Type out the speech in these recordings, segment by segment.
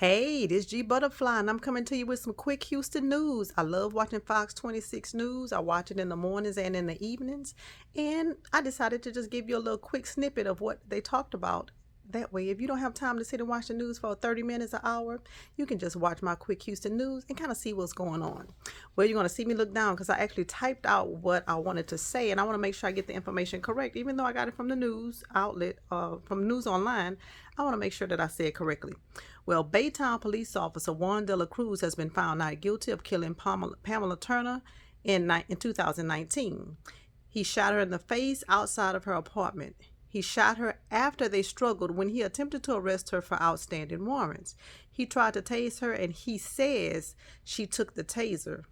Hey, this G Butterfly, and I'm coming to you with some quick Houston news. I love watching Fox 26 News. I watch it in the mornings and in the evenings. And I decided to just give you a little quick snippet of what they talked about. That way, if you don't have time to sit and watch the news for 30 minutes, an hour, you can just watch my quick Houston news and kind of see what's going on. Well, you're going to see me look down because I actually typed out what I wanted to say, and I want to make sure I get the information correct. Even though I got it from the news outlet, from News Online, I want to make sure that I say it correctly. Well, Baytown police officer Juan de la Cruz has been found not guilty of killing Pamela Turner in 2019. He shot her in the face outside of her apartment. He shot her after they struggled when he attempted to arrest her for outstanding warrants. He tried to tase her, and he says she took the taser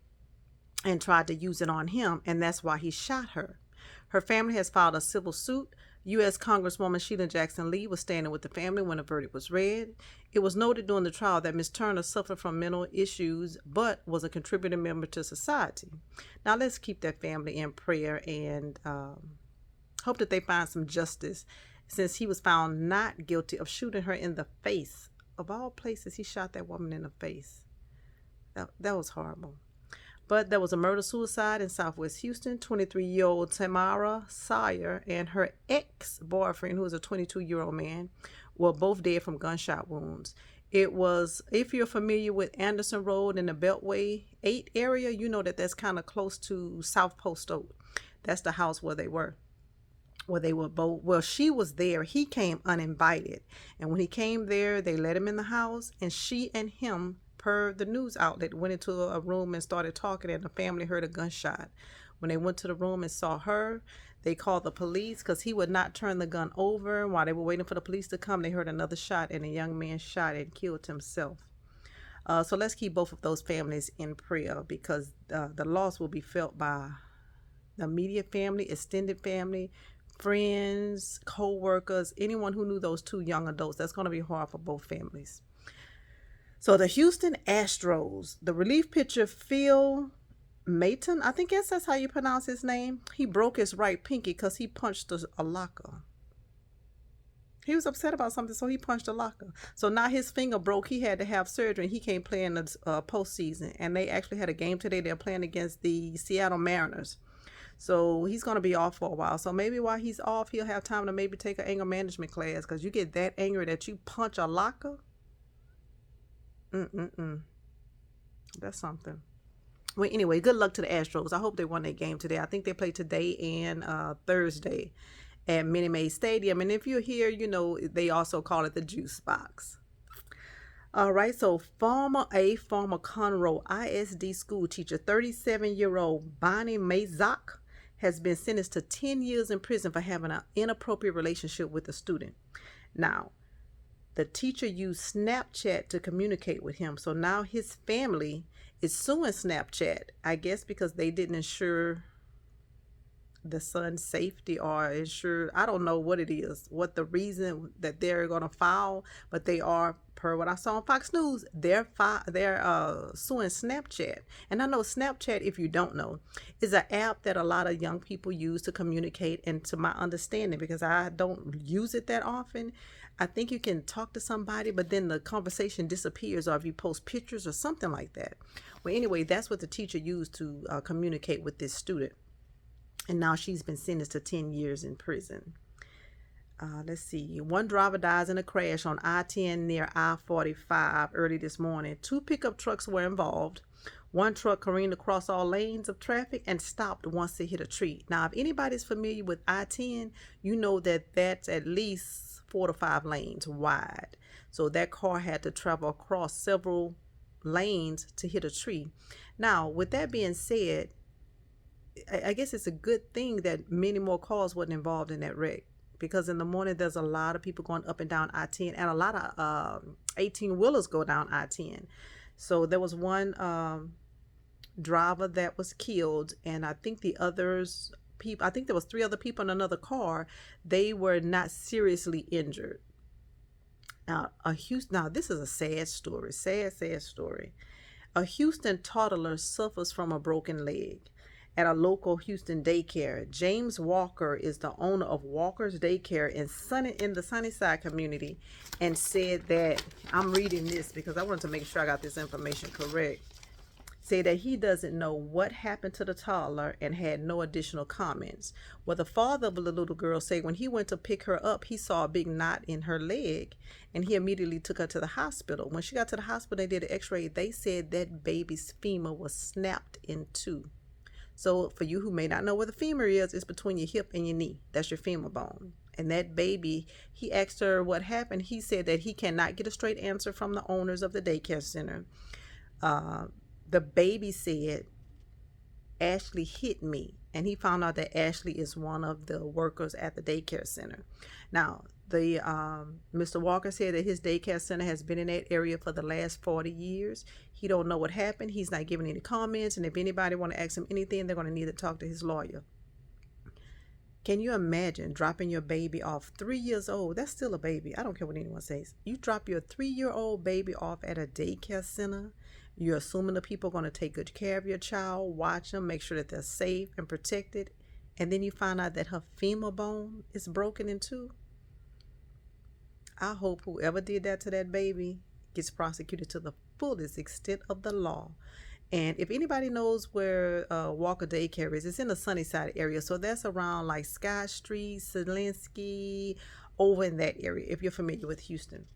and tried to use it on him, and that's why he shot her. Her family has filed a civil suit. U.S. Congresswoman Sheila Jackson Lee was standing with the family when the verdict was read. It was noted during the trial that Ms. Turner suffered from mental issues but was a contributing member to society. Now let's keep that family in prayer and hope that they find some justice, since he was found not guilty of shooting her in the face. Of all places, he shot that woman in the face. That was horrible. But there was a murder-suicide in Southwest Houston. 23-year-old Tamara Sawyer and her ex-boyfriend, who was a 22-year-old man, were both dead from gunshot wounds. It was, if you're familiar with Anderson Road in the Beltway 8 area, you know that that's kind of close to South Post Oak. That's the house where they were. They were both, well, she was there. He came uninvited. And when he came there, they let him in the house, and she and him, per the news outlet, went into a room and started talking, and the family heard a gunshot. When they went to the room and saw her, they called the police because he would not turn the gun over. While they were waiting for the police to come, they heard another shot, and a young man shot and killed himself. So let's keep both of those families in prayer, because the loss will be felt by the immediate family, extended family, friends, co-workers, anyone who knew those two young adults. That's going to be hard for both families. So the Houston Astros, the relief pitcher Phil Maton, I think that's how you pronounce his name. He broke his right pinky because he punched a locker. He was upset about something, so he punched a locker. So now his finger broke. He had to have surgery, and he can't play in the postseason. And they actually had a game today. They're playing against the Seattle Mariners. So he's going to be off for a while. So maybe while he's off, he'll have time to maybe take an anger management class, because you get that angry that you punch a locker. That's something. Well, anyway, good luck to the Astros. I hope they won their game today. I think they play today and Thursday at Minute Maid Stadium. And if you're here, you know they also call it the Juice Box. All right, so former Conroe ISD school teacher, 37-year-old Bonnie Mazak, has been sentenced to 10 years in prison for having an inappropriate relationship with a student. Now, the teacher used Snapchat to communicate with him. So now his family is suing Snapchat, I guess because they didn't ensure the son's safety or ensure, I don't know what it is, what the reason that they're going to file, but they are, per what I saw on Fox News, they're suing Snapchat. And I know Snapchat, if you don't know, is an app that a lot of young people use to communicate. And to my understanding, because I don't use it that often, I think you can talk to somebody, but then the conversation disappears, or if you post pictures or something like that. Well, anyway, that's what the teacher used to communicate with this student. And now she's been sentenced to 10 years in prison. Let's see. One driver dies in a crash on I-10 near I-45 early this morning. 2 pickup trucks were involved. One truck careened across all lanes of traffic and stopped once it hit a tree. Now, if anybody's familiar with I-10, you know that that's at least 4 to 5 lanes wide. So that car had to travel across several lanes to hit a tree. Now, with that being said, I guess it's a good thing that many more cars wasn't involved in that wreck, because in the morning there's a lot of people going up and down I-10, and a lot of 18-wheelers go down I-10. So there was one driver that was killed, and I think the others people, I think there was 3 other people in another car. They were not seriously injured. Now, this is a sad story. A Houston toddler suffers from a broken leg. at a local Houston daycare. James Walker is the owner of Walker's Daycare in the Sunnyside community, and said that, I'm reading this because I wanted to make sure I got this information correct, said that he doesn't know what happened to the toddler and had no additional comments. Well, the father of the little girl said when he went to pick her up, he saw a big knot in her leg, and he immediately took her to the hospital. When she got to the hospital, they did an x-ray. They said that baby's femur was snapped in two. So for you who may not know where the femur is, it's between your hip and your knee. That's your femur bone. And that baby, he asked her what happened. He said that he cannot get a straight answer from the owners of the daycare center. The baby said, Ashley hit me. And he found out that Ashley is one of the workers at the daycare center. Now, the Mr. Walker said that his daycare center has been in that area for the last 40 years. He don't know what happened. He's not giving any comments. And if anybody want to ask him anything, they're going to need to talk to his lawyer. Can you imagine dropping your baby off 3 years old? That's still a baby. I don't care what anyone says. You drop your 3-year-old baby off at a daycare center. You're assuming the people are going to take good care of your child, watch them, make sure that they're safe and protected. And then you find out that her femur bone is broken in two. I hope whoever did that to that baby gets prosecuted to the fullest extent of the law. And if anybody knows where Walker Daycare is, it's in the Sunnyside area. So that's around like Sky Street, Zelensky, over in that area, if you're familiar with Houston.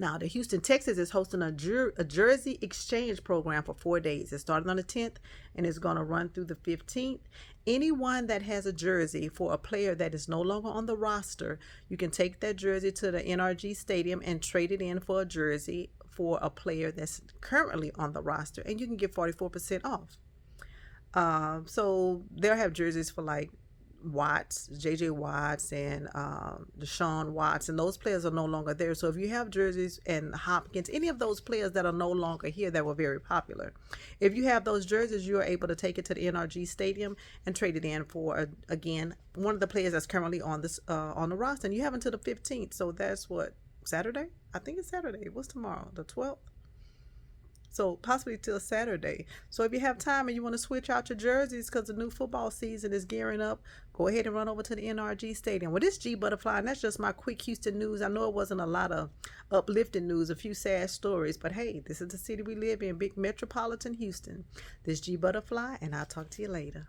Now, the Houston, Texas is hosting a jersey exchange program for 4 days. It started on the 10th and it's going to run through the 15th. Anyone that has a jersey for a player that is no longer on the roster, you can take that jersey to the NRG Stadium and trade it in for a jersey for a player that's currently on the roster, and you can get 44% off. So they'll have jerseys for like Watts, JJ Watts, and Deshaun Watts, and those players are no longer there. So if you have jerseys and Hopkins, any of those players that are no longer here that were very popular, if you have those jerseys, you are able to take it to the NRG Stadium and trade it in for again one of the players that's currently on this on the roster. And you have until the 15th. So that's what, Saturday? I think it's Saturday. What's tomorrow? The 12th? So possibly till Saturday. So if you have time and you want to switch out your jerseys because the new football season is gearing up, go ahead and run over to the NRG Stadium. Well, this G Butterfly, and that's just my quick Houston news. I know it wasn't a lot of uplifting news, a few sad stories, but hey, this is the city we live in, big metropolitan Houston. This G Butterfly, and I'll talk to you later.